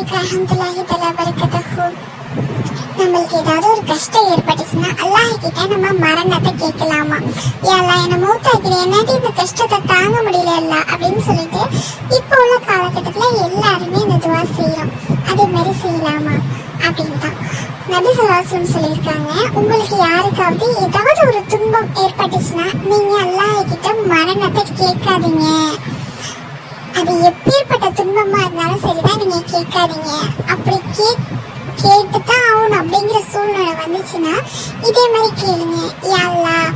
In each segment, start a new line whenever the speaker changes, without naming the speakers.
அலைக்கும் வரஹ்மத்துல்லாஹி தஆலா வபரகாத்துஹு. நம்மளுக்கு ஏதாவது ஒரு கஷ்டம் ஏற்பட்டுச்சுன்னா அல்லாஹ் கிட்ட நம்ம மரணத்தை கேட்கலாமா? யா அல்லாஹ் என்ன மௌத்தாக்கிறேன், என்னாட்டி இந்த கஷ்டத்தை தாங்க முடியல அப்படின்னு சொல்லிட்டு இப்போ உள்ள காலகட்டத்துல எல்லாருமே இந்த துவா செய்யறோம். அதே மாதிரி செய்யலாமா அப்படின்னு தான் நபி ஸல்லல்லாஹு அலைஹி வஸல்லம் சொல்லியிருக்காங்க. உங்களுக்கு யாருக்காவது ஏதாவது ஒரு துன்பம் ஏற்பட்டுச்சுன்னா நீங்க அல்லாஹ் கிட்ட மரணத்தை கேட்காதீங்க. அது எப்பேற்பட்ட துன்பமா இருந்தாலும் சரிதான், நீங்க கேட்காதீங்க. அப்படி கேட்டுதான் ஆகணும் அப்படிங்கிற சூழ்நிலை வந்துச்சுன்னா இதே மாதிரி கேளுங்க. யா அல்லாஹ்,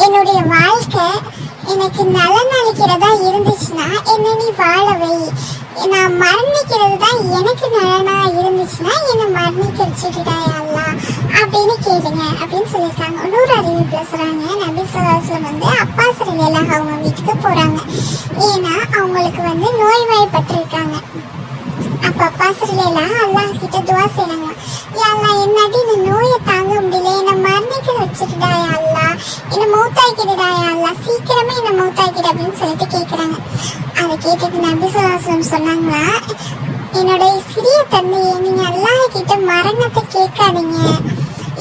என்னுடைய வாழ்க்கை எனக்கு நலன் அளிக்கிறதா இருந்துச்சுன்னா என்னை நீ வாழ வை. நான் மரணிக்கிறது தான் எனக்கு நலனா இருந்துச்சுன்னா என்னை மரணிக்க வச்சுக்கிட்டா யா அல்லாஹ் அப்படின்னு கேளுங்க அப்படின்னு சொல்லியிருக்காங்க. இன்னொரு அறிவிப்புல சொல்றாங்க, நபி ஸல்லல்லாஹு அலைஹி வஸல்லம் வந்து அப்பாஸ் ரலியல்லாஹு அவங்க வீட்டுக்கு போறாங்க. ஏன்னா அவங்களுக்கு வந்து நோய்வாய்ப்பட்டிருக்காங்க. அப்ப அப்பாஸ் ரலியல்லாஹு அல்லாஹ் கிட்ட துவா செய்றாங்க. யா அல்லாஹ், என்னாடி இந்த நோயை தாங்க முடியல, என்னை மரணிக்க வச்சுக்கிட்டா யா அல்லாஹ், என்னை மௌத்தாக்கிடுடா யா அல்லாஹ், சீக்கிரமே என்னை மௌத்தாக்கிடு அப்படின்னு சொல்லிட்டு கேட்குறாங்க. அதை கேட்டுட்டு நபி ஸல்லல்லாஹு அலைஹி வஸல்லம் சொன்னாங்களா, என்னுடைய சிறிய தந்தையை நீங்க அல்லாஹ் கிட்ட மரணத்தை கேட்காதீங்க.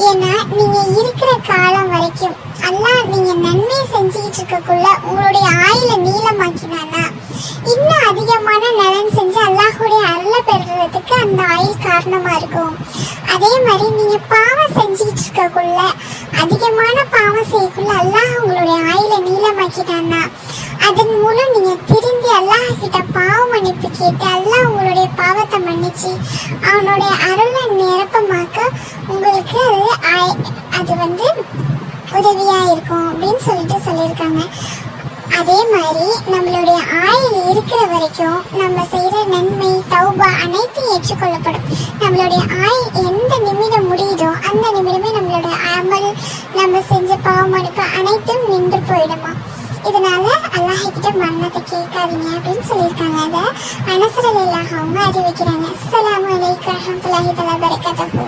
ஏன்னா நீங்க இருக்கிற காலம் வரைக்கும் அல்லாஹ் நீங்க நன்மை செஞ்சுக்கிட்டு இருக்கக்குள்ள உங்களுடைய ஆயுளை நீளமாக்கினானா இன்னும் அதிகமான நலன் செஞ்சு அல்லாஹுடைய அருளை பெறுறதுக்கு அந்த ஆயுள் காரணமா இருக்கும். அதே மாதிரி நீங்க பாவம் செஞ்சுக்கிட்டு இருக்கக்குள்ள அதிகமான பாவம் செய்யக்குள்ள அல்லாஹ் உங்களுடைய ஆயுளை நீளமாக்கிட்டானா அதன் மூலம் நீங்க திரும்பி அல்லாஹ் கிட்ட பாவ மன்னிப்பு கேட்டு அல்லாஹ் உங்களுடைய பாவத்தை மன்னிச்சு அவனுடைய அருளை நிரப்பமாக்க உங்களுக்கு அது வந்து உதவியா இருக்கும் அப்படின்னு சொல்லியிருக்காங்க. அதே மாதிரி நம்மளுடைய ஆயுள் இருக்கிற வரைக்கும் நம்ம செய்யற நன்மை தௌபா அனைத்தும் ஏற்றுக்கொள்ளப்படும். நம்மளுடைய ஆயுள் எந்த நிமிடம் முடியுதோ அந்த நிமிடமே நம்மளுடைய அமல் நம்ம செஞ்ச பாவ மன்னிப்பு அனைத்தும் நின்று போயிடுமா. இதனால அல்லாஹ் கிட்ட மரணத்தை கேட்காதீங்க அப்படின்னு சொல்லியிருக்காங்க. அதை அனஸ் ரலியல்லாஹு அவங்க அறிவிக்கிறாங்க. அஸ்ஸலாமு அலைக்கும் வரஹ்மத்துல்லாஹி தஆலா வபரகாத்துஹு.